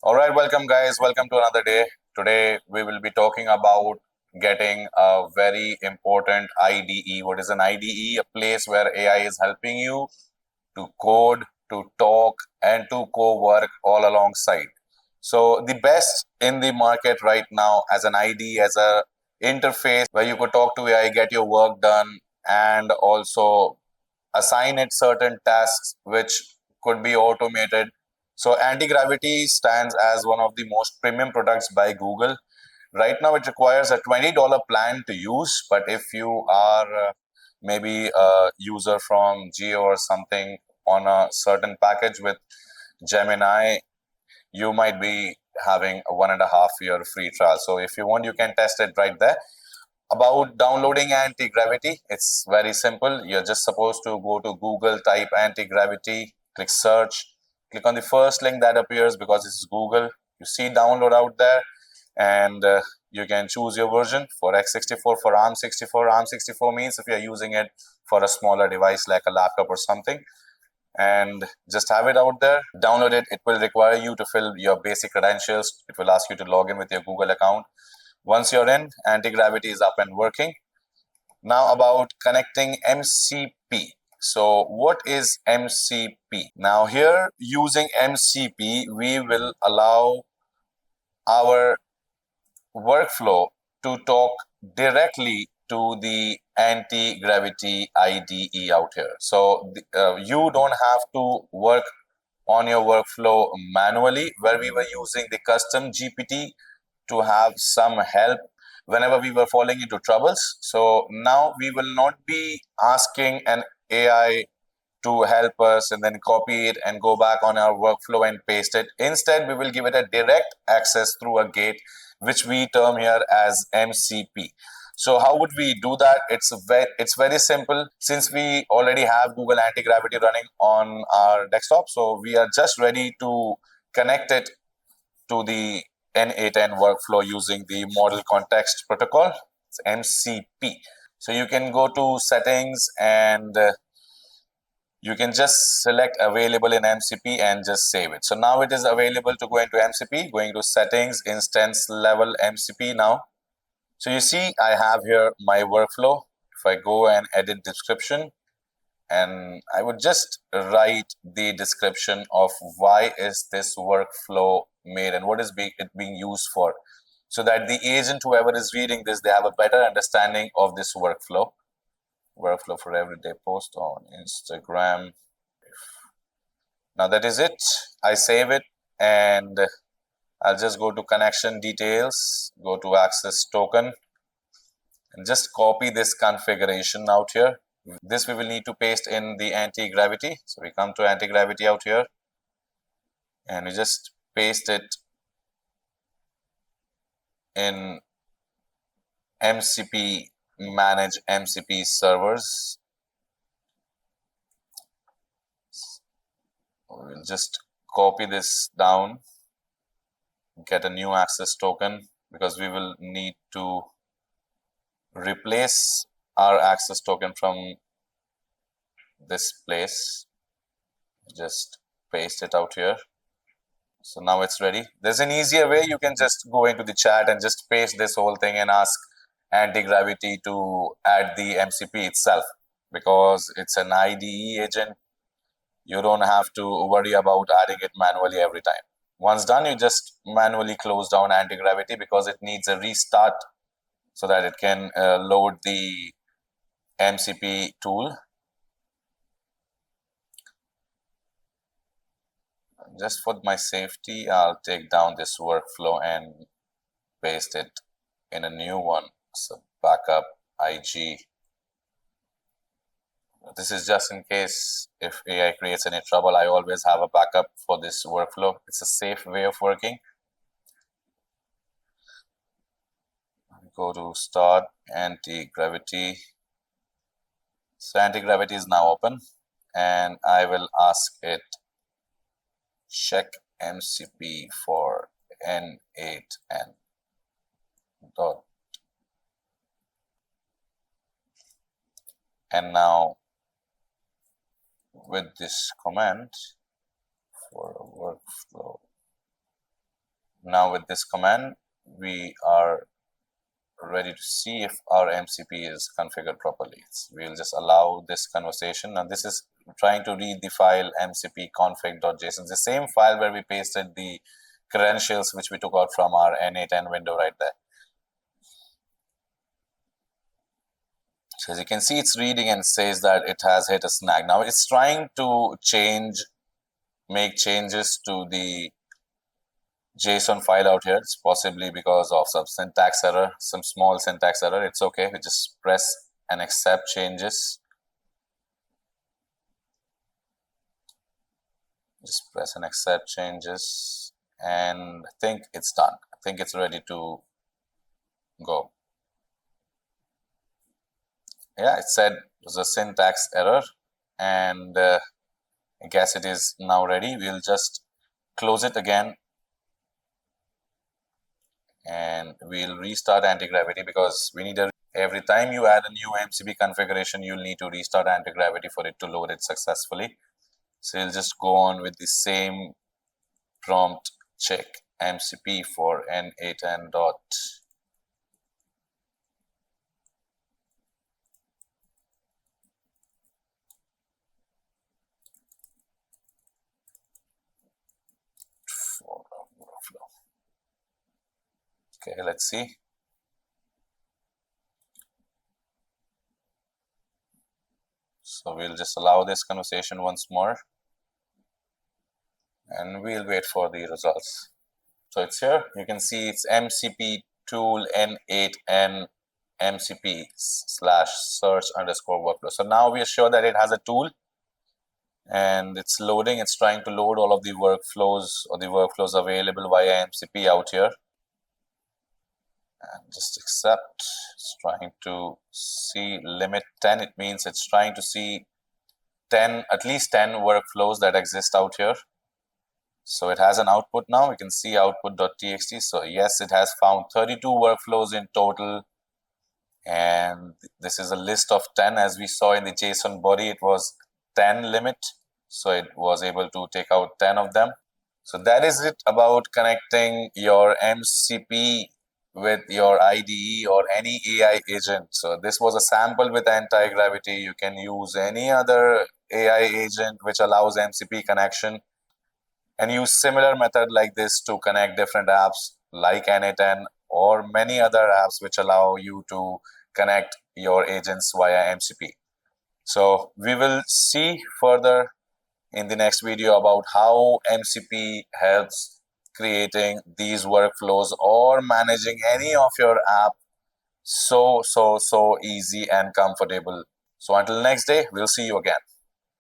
All right, welcome guys. Welcome to another day. Today we will be talking about getting a very important IDE. What is an IDE? A place where AI is helping you to code, to talk, and to co-work all alongside. So the best in the market right now as an IDE, as a interface where you could talk to AI, get your work done, and also assign it certain tasks which could be automated. So anti-gravity stands as one of the most premium products by Google. Right now it requires a $20 plan to use, but if you are maybe a user from Geo or something on a certain package with Gemini, you might be having a 1.5 year free trial. So if you want, you can test it right there. About downloading anti-gravity, it's very simple. You're just supposed to go to Google, type anti-gravity, click search, click on the first link that appears because this is Google. You see download out there, and you can choose your version for x64, for ARM64. ARM64 means if you're using it for a smaller device like a laptop or something, and just have it out there. Download it. It will require you to fill your basic credentials. It will ask you to log in with your Google account. Once you're in, anti-gravity is up and working. Now about connecting MCP. So what is MCP? Now here, using MCP, we will allow our workflow to talk directly to the anti-gravity IDE out here. So you don't have to work on your workflow manually, where we were using the custom GPT to have some help whenever we were falling into troubles. So now we will not be asking an AI to help us and then copy it and go back on our workflow and paste it. Instead, we will give it a direct access through a gate, which we term here as MCP. So how would we do that? It's very simple. Since we already have Google Anti-Gravity running on our desktop, so we are just ready to connect it to the N8N workflow using the Model Context Protocol. It's MCP. So you can go to settings and you can just select available in MCP and just save it. So now it is available to go into MCP, going to settings, instance level MCP now. So you see, I have here my workflow. If I go and edit description, and I would just write the description of why is this workflow made and what is it being used for, so that the agent, whoever is reading this, they have a better understanding of this workflow. Workflow for everyday post on Instagram. Now that is it. I save it and I'll just go to connection details, go to access token, and just copy this configuration out here. This we will need to paste in the anti-gravity. So we come to anti-gravity out here and we just paste it in MCP, manage MCP servers. We'll just copy this down, get a new access token, because we will need to replace our access token from this place. Just paste it out here. So now it's ready. There's an easier way. You can just go into the chat and just paste this whole thing and ask anti-gravity to add the MCP itself, because it's an IDE agent. You don't have to worry about adding it manually every time. Once done, you just manually close down anti-gravity because it needs a restart so that it can load the MCP tool. Just for my safety, I'll take down this workflow and paste it in a new one. So backup IG. This is just in case if AI creates any trouble, I always have a backup for this workflow. It's a safe way of working. Go to start anti-gravity. So anti-gravity is now open and I will ask it check MCP for N8N dot. And now with this command for a workflow, Now with this command, we are ready to see if our MCP is configured properly. We'll just allow this conversation, and this is trying to read the file mcp config.json, the same file where we pasted the credentials which we took out from our N8N window right there. So as you can see, it's reading and says that it has hit a snag. Now it's trying to make changes to the JSON file out here. It's possibly because of some syntax error, some small syntax error. It's okay. We just press and accept changes. Just press and accept changes, and I think it's done. I think it's ready to go. Yeah, it said it was a syntax error, and I guess it is now ready. We'll just close it again, and we'll restart anti-gravity because we need every time you add a new MCP configuration, you'll need to restart anti-gravity for it to load it successfully. So you'll just go on with the same prompt check MCP for N8N dot. Okay, let's see. So we'll just allow this conversation once more, and we'll wait for the results. So it's here. You can see it's MCP tool N8N MCP /search _ workflow. So now we are sure that it has a tool, and it's loading. It's trying to load all of the workflows or the workflows available via MCP out here. And just accept. It's trying to see limit 10. It means it's trying to see at least 10 workflows that exist out here. So it has an output now. We can see output.txt. So yes, it has found 32 workflows in total. And this is a list of 10. As we saw in the JSON body, it was 10 limit. So it was able to take out 10 of them. So that is it about connecting your MCP with your IDE or any AI agent. So this was a sample with anti-gravity. You can use any other AI agent which allows MCP connection, and use similar method like this to connect different apps like N8N or many other apps which allow you to connect your agents via MCP. So we will see further in the next video about how MCP helps creating these workflows or managing any of your app so easy and comfortable. So until next day, we'll see you again.